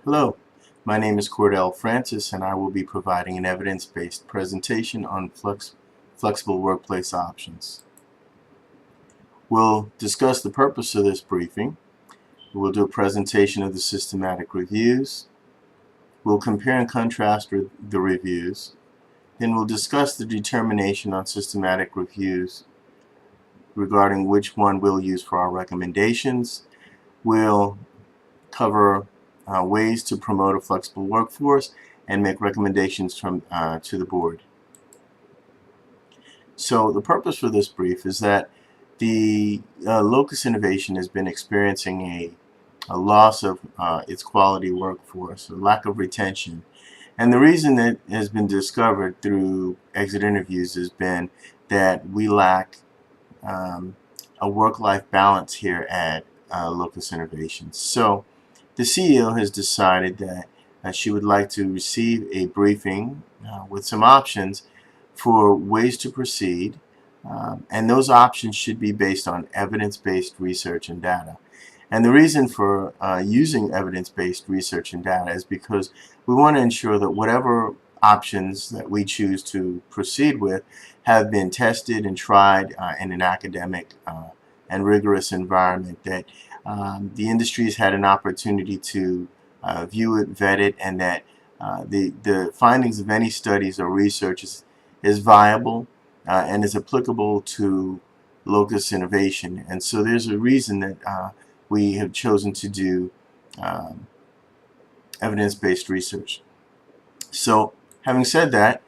Hello, my name is Cordell Francis and I will be providing an evidence-based presentation on flexible workplace options. We'll discuss the purpose of this briefing. We'll do a presentation of the systematic reviews. We'll compare and contrast the reviews. Then we'll discuss the determination on systematic reviews regarding which one we'll use for our recommendations. We'll cover ways to promote a flexible workforce and make recommendations to the board. So the purpose for this brief is that the Locus Innovation has been experiencing a loss of its quality workforce, a lack of retention. And the reason that has been discovered through exit interviews has been that we lack a work-life balance here at Locus Innovations. So the CEO has decided that she would like to receive a briefing with some options for ways to proceed, and those options should be based on evidence-based research and data. And the reason for using evidence-based research and data is because we want to ensure that whatever options that we choose to proceed with have been tested and tried in an academic and rigorous environment, that the industry has had an opportunity to view it, vet it, and that the findings of any studies or research is viable and is applicable to Locus Innovation. And so there's a reason that we have chosen to do evidence-based research. So having said that,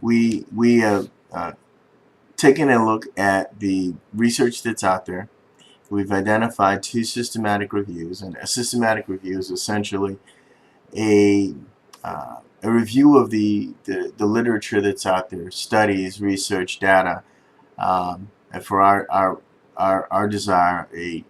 we have taken a look at the research that's out there. We've identified two systematic reviews, and a systematic review is essentially a review of the literature that's out there, studies, research, data, and for our desire, a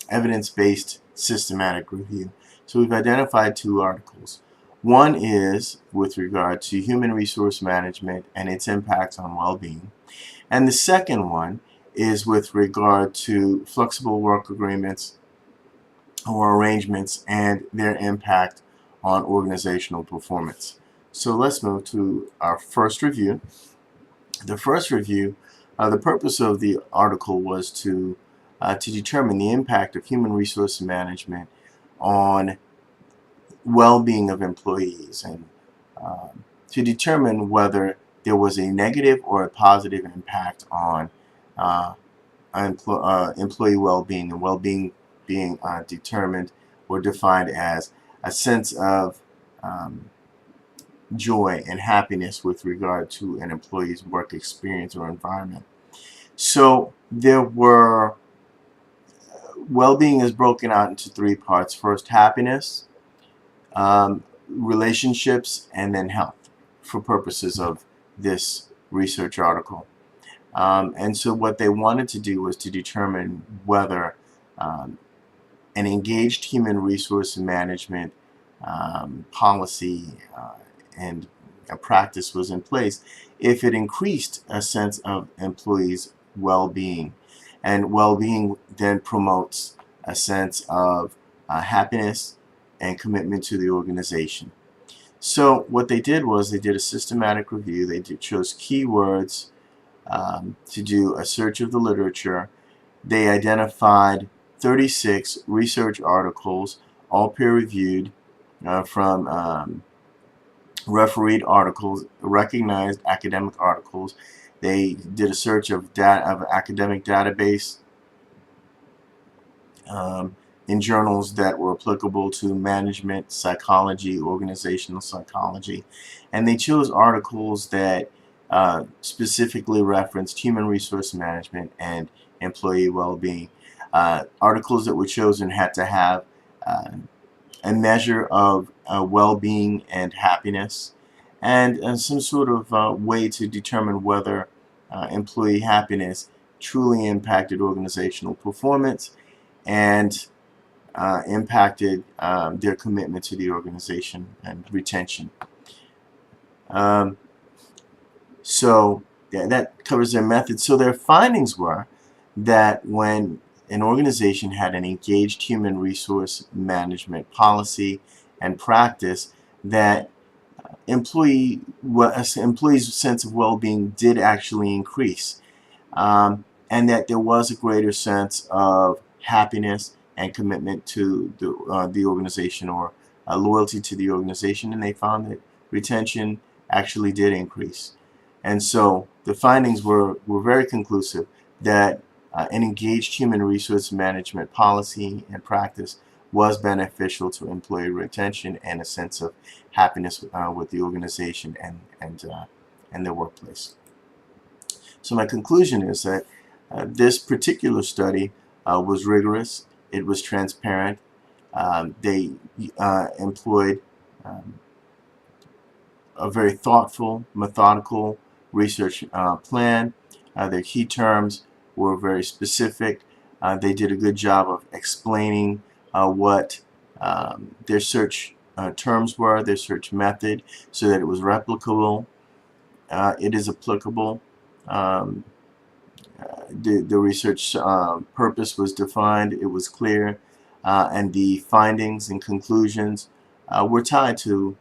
evidence-based systematic review. So we've identified two articles. One is with regard to human resource management and its impacts on well-being, and the second one is with regard to flexible work agreements or arrangements and their impact on organizational performance. So let's move to our first review. The first review, the purpose of the article was to determine the impact of human resource management on well-being of employees, and to determine whether there was a negative or a positive impact on employee well-being, and well-being being determined or defined as a sense of joy and happiness with regard to an employee's work experience or environment. So there were, well-being is broken out into three parts. First, happiness, relationships, and then health, for purposes of this research article. And so what they wanted to do was to determine whether an engaged human resource management policy and a practice was in place if it increased a sense of employees' well-being. And well-being then promotes a sense of happiness and commitment to the organization. So what they did was they did a systematic review. They chose keywords to do a search of the literature. They identified 36 research articles, all peer-reviewed, from refereed articles, recognized academic articles. They did a search of academic database in journals that were applicable to management, psychology, organizational psychology, and they chose articles that specifically referenced human resource management and employee well-being. Articles that were chosen had to have a measure of well-being and happiness, and some sort of way to determine whether employee happiness truly impacted organizational performance and impacted their commitment to the organization and retention. So yeah, that covers their method. So their findings were that when an organization had an engaged human resource management policy and practice, that employees' sense of well-being did actually increase, and that there was a greater sense of happiness and commitment to the organization, or loyalty to the organization, and they found that retention actually did increase. And so the findings were very conclusive that an engaged human resource management policy and practice was beneficial to employee retention and a sense of happiness with the organization and their workplace. So my conclusion is that this particular study was rigorous, it was transparent, they employed a very thoughtful, methodical research plan. Their key terms were very specific. They did a good job of explaining what their search terms were, their search method, so that it was replicable, it is applicable. The research purpose was defined, it was clear, and the findings and conclusions were tied to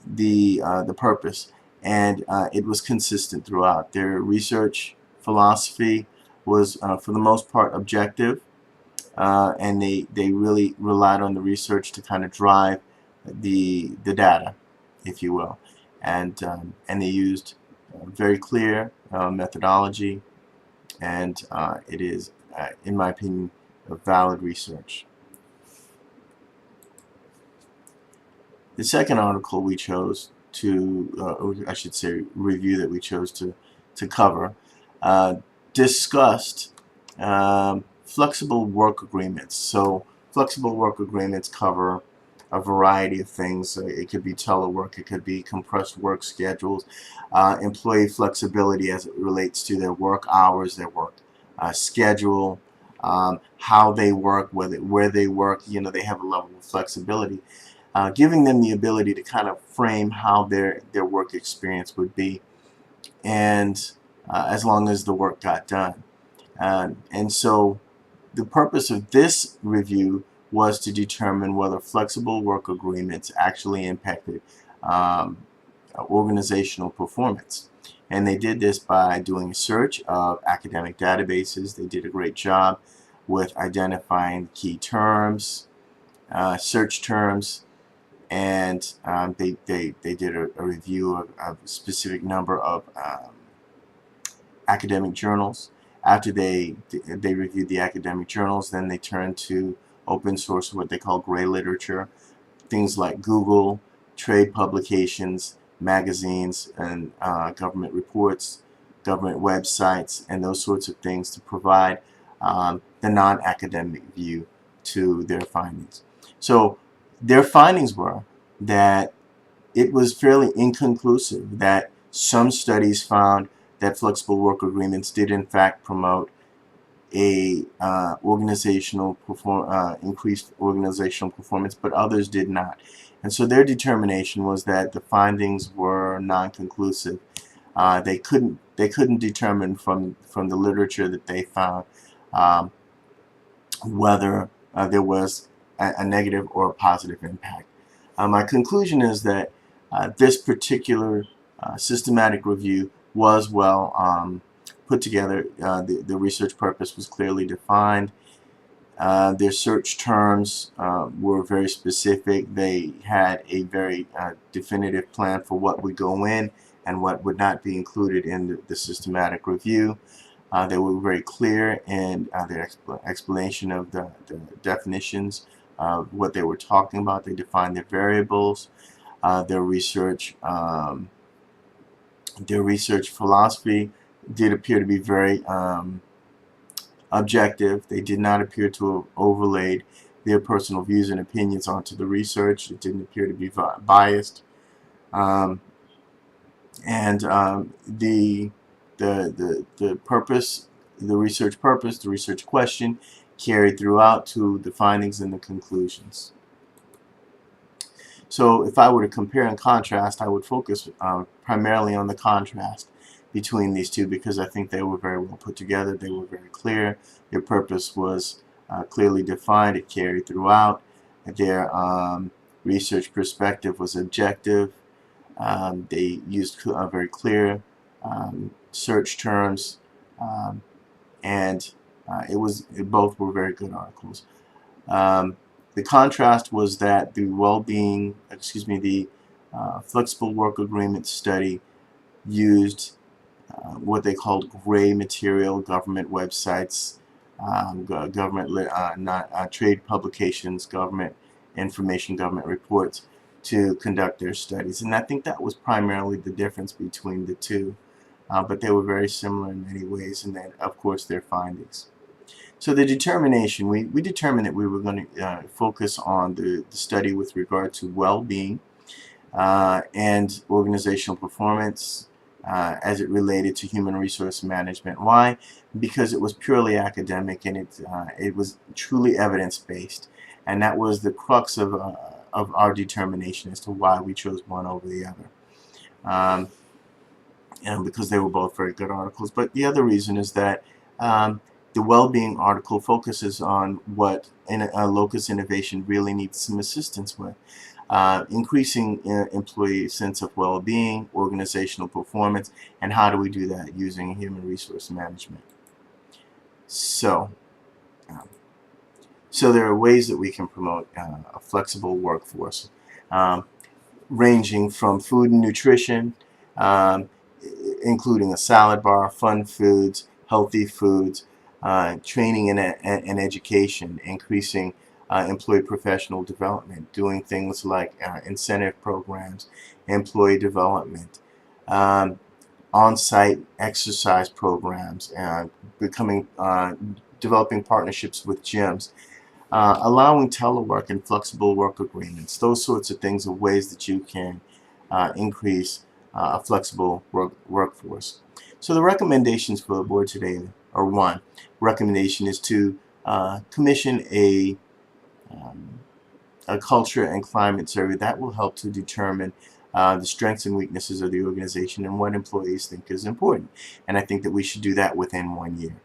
the purpose, and it was consistent throughout. Their research philosophy was for the most part objective, and they really relied on the research to kind of drive the data, if you will, and they used very clear methodology, and it is, in my opinion, a valid research. The second article we chose to, or I should say review that we chose to cover, discussed flexible work agreements. So flexible work agreements cover a variety of things. It could be telework, it could be compressed work schedules, employee flexibility as it relates to their work hours, their work schedule, how they work, where they work. You know, they have a level of flexibility, giving them the ability to kind of frame how their work experience would be, and as long as the work got done. And so the purpose of this review was to determine whether flexible work agreements actually impacted organizational performance. And they did this by doing a search of academic databases. They did a great job with identifying key terms, search terms, and they did a review of a specific number of academic journals. After they reviewed the academic journals, then they turned to open source, what they call gray literature, things like Google, trade publications, magazines, and government reports, government websites, and those sorts of things to provide the non-academic view to their findings. So their findings were that it was fairly inconclusive, that some studies found that flexible work agreements did in fact promote a increased organizational performance, but others did not. And so their determination was that the findings were non-conclusive. They couldn't determine from the literature that they found whether there was a negative or a positive impact. My conclusion is that this particular systematic review was well put together. The research purpose was clearly defined. Their search terms were very specific. They had a very definitive plan for what would go in and what would not be included in the systematic review. They were very clear in their explanation of the definitions of what they were talking about. They defined their variables. Their research philosophy did appear to be very objective. They did not appear to have overlaid their personal views and opinions onto the research. It didn't appear to be biased. The purpose, the research purpose, the research question carried throughout to the findings and the conclusions. So if I were to compare and contrast, I would focus primarily on the contrast, between these two because I think they were very well put together. They were very clear. Their purpose was clearly defined. It carried throughout. Their research perspective was objective. They used very clear search terms, and both were very good articles. The contrast was that the flexible work agreement study used what they called gray material, government websites, trade publications, government information, government reports to conduct their studies. And I think that was primarily the difference between the two. But they were very similar in many ways, and then, of course, their findings. So the determination, we determined that we were going to focus on the study with regard to well-being and organizational performance as it related to human resource management. Why? Because it was purely academic, and it was truly evidence-based, and that was the crux of our determination as to why we chose one over the other. And because they were both very good articles. But the other reason is that the well-being article focuses on what locus innovation really needs some assistance with. Increasing employee sense of well-being, organizational performance, and how do we do that using human resource management. So there are ways that we can promote a flexible workforce, ranging from food and nutrition, including a salad bar, fun foods, healthy foods, training and education, increasing employee professional development, doing things like incentive programs, employee development, on-site exercise programs, developing partnerships with gyms, allowing telework and flexible work agreements. Those sorts of things are ways that you can increase a flexible workforce. So the recommendations for the board today are: one, recommendation is to commission a culture and climate survey that will help to determine the strengths and weaknesses of the organization and what employees think is important. And I think that we should do that within 1 year.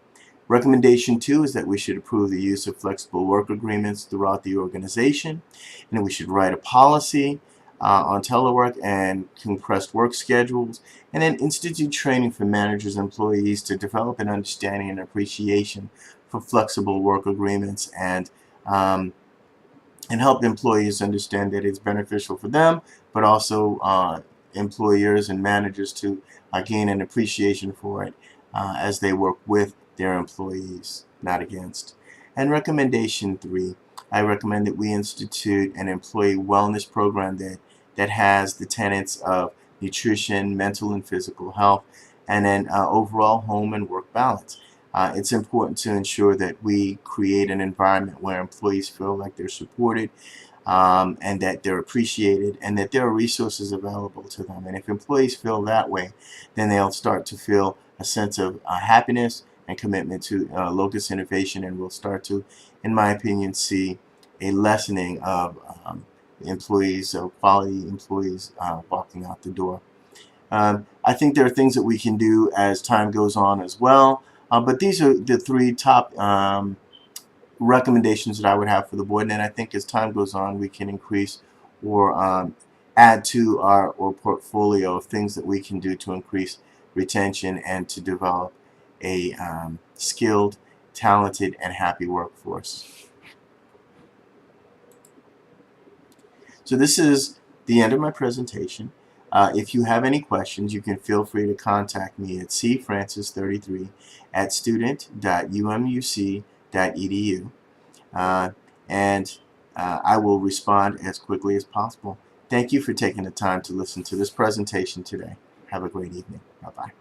Recommendation 2 is that we should approve the use of flexible work agreements throughout the organization, and that we should write a policy on telework and compressed work schedules, and then institute training for managers and employees to develop an understanding and appreciation for flexible work agreements, and help employees understand that it's beneficial for them, but also employers and managers to gain an appreciation for it as they work with their employees, not against. And recommendation 3, I recommend that we institute an employee wellness program that has the tenets of nutrition, mental and physical health, and then overall home and work balance. It's important to ensure that we create an environment where employees feel like they're supported, and that they're appreciated, and that there are resources available to them. And if employees feel that way, then they'll start to feel a sense of happiness and commitment to locus innovation, and we'll start to, in my opinion, see a lessening of employees, quality employees walking out the door. I think there are things that we can do as time goes on as well, but these are the 3 top recommendations that I would have for the board, and I think as time goes on we can increase or add to our portfolio of things that we can do to increase retention and to develop a skilled, talented, and happy workforce. So this is the end of my presentation. If you have any questions, you can feel free to contact me at cfrancis33@student.umUC.edu, and I will respond as quickly as possible. Thank you for taking the time to listen to this presentation today. Have a great evening. Bye-bye.